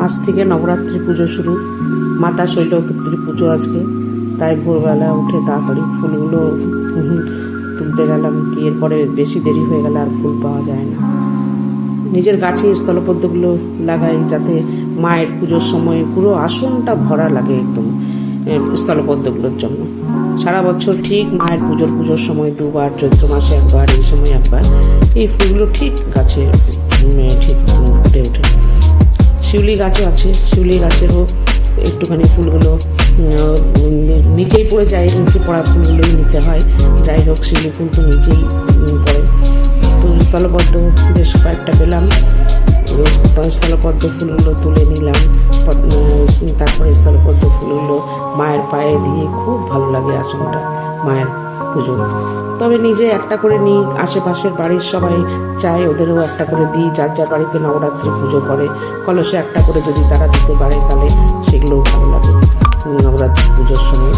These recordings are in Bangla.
আজ থেকে নবরাত্রি পুজো শুরু, মাতা শৈলপুত্রী পুজো আজকে। তাই ভোরবেলা উঠে তাড়াতাড়ি ফুলগুলো তুলতে গেলাম, এরপরে বেশি দেরি হয়ে গেলে আর ফুল পাওয়া যায় না। নিজের গাছে স্থলপদ্মগুলো লাগাই যাতে মায়ের পুজোর সময় পুরো আসনটা ভরা লাগে একদম স্থলপদ্মগুলোর জন্য। সারা বছর ঠিক মায়ের পুজোর সময় দুবার, চৈত্র মাসে একবার, এই সময় একবার, এই ফুলগুলো ঠিক গাছে ঠিক ফুটে ওঠে। শিউলি গাছও আছে, শিউলি গাছেরও একটুখানি ফুলগুলো নিচেই পড়ে যায়, নিচে পড়া ফুলগুলোই নিতে হয়। যাই হোক, শিউলি ফুল তো নিচেই পড়ে। তো স্থলপদ্ম বেশ কয়েকটা পেলাম, স্থলপদ্ম ফুলগুলো তুলে নিলাম। তারপরে স্থলপদ্ম ফুলগুলো মায়ের পায়ে দিয়ে খুব ভালো লাগে আসনটা মায়ের পুজো। তবে নিজে একটা করে নিই, আশেপাশের বাড়ির সবাই চায় ওদেরও একটা করে দিই। যার যার বাড়িতে নবরাত্রি পুজো করে কলসে একটা করে যদি তারা দিতে পারে তাহলে সেগুলোও ভালো লাগে নবরাত্রি পুজোর সময়।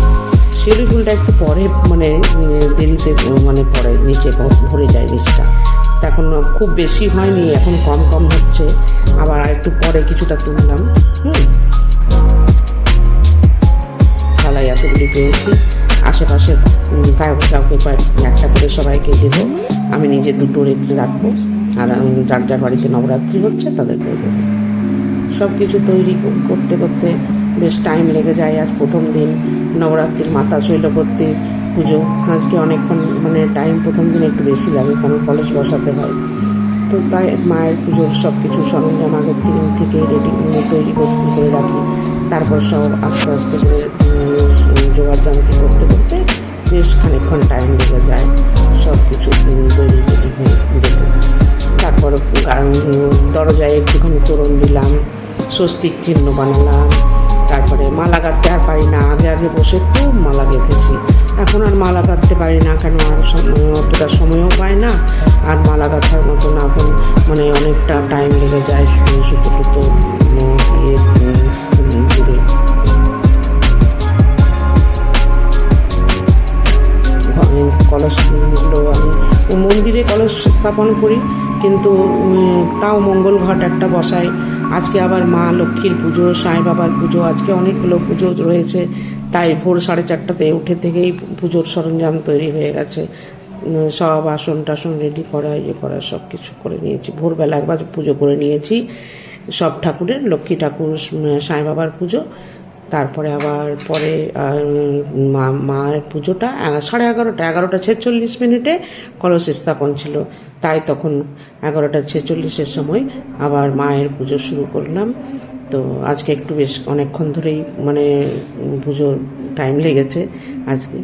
শিউলি ফুলটা একটু পরে দেরিতে পরে নিচে ভরে যায় নিচটা। এখন খুব বেশি হয়নি, এখন কম কম হচ্ছে, আবার একটু পরে কিছুটা তুললাম। থালায় এতগুলি পেয়েছি, আশেপাশে কাউকে একটা করে সবাইকে দেবো, আমি নিজে দুটো রেখে রাখবো, আর যার যার বাড়িতে নবরাত্রি হচ্ছে তাদেরকে দেবো। সব কিছু তৈরি করতে করতে বেশ টাইম লেগে যায়। আজ প্রথম দিন নবরাত্রির মাতা শৈলপুত্রী পুজো, আজকে অনেকক্ষণ টাইম প্রথম দিন একটু বেশি লাগে, কারণ কলস বসাতে হয়। তো তাই মায়ের পুজোর সব কিছু সরঞ্জাম আগের দিন থেকে তৈরি করে রাখি। তারপর সব আস্তে আস্তে করে জোগাড় জানতি করতে করতে বেশ খানিকক্ষণ টাইম লেগে যায় সব কিছু তৈরি হয়ে যেতে। তারপর দরজায় একটুখানি তোরণ দিলাম, স্বস্তিক চিহ্ন বানালাম। তারপরে মালা গাঁথতে আর পারি না, আগে বসে খুব মালা গেঁথেছি। এখন আর মালা গাঁথতে পারি না, কেন আর অতটা সময়ও পায় না, আর মালা গাঁথার মতন এখন অনেকটা টাইম লেগে যায় সুতো টুতো জুড়ে। কলসগুলো আমি মন্দিরে কলস স্থাপন করি, কিন্তু তাও মঙ্গল ঘট একটা বসাই। আজকে আবার মা লক্ষ্মীর পুজো, সাই বাবার পুজো, আজকে অনেকগুলো পুজো রয়েছে। তাই ভোর 4:30 উঠে থেকেই পুজোর সরঞ্জাম তৈরি হয়ে গেছে, সব আসন টাসন রেডি করা, করা সব কিছু করে নিয়েছি। ভোরবেলা একবার পুজো করে নিয়েছি সব ঠাকুরের, লক্ষ্মী ঠাকুর, সাই বাবার পুজো। তারপরে আবার পরে মায়ের পুজোটা 11:46 কলস স্থাপন ছিল, তাই তখন 11:46 সময় আবার মায়ের পুজো শুরু করলাম। তো আজকে একটু বেশ অনেকক্ষণ ধরেই পুজোর টাইম লেগেছে আজকে।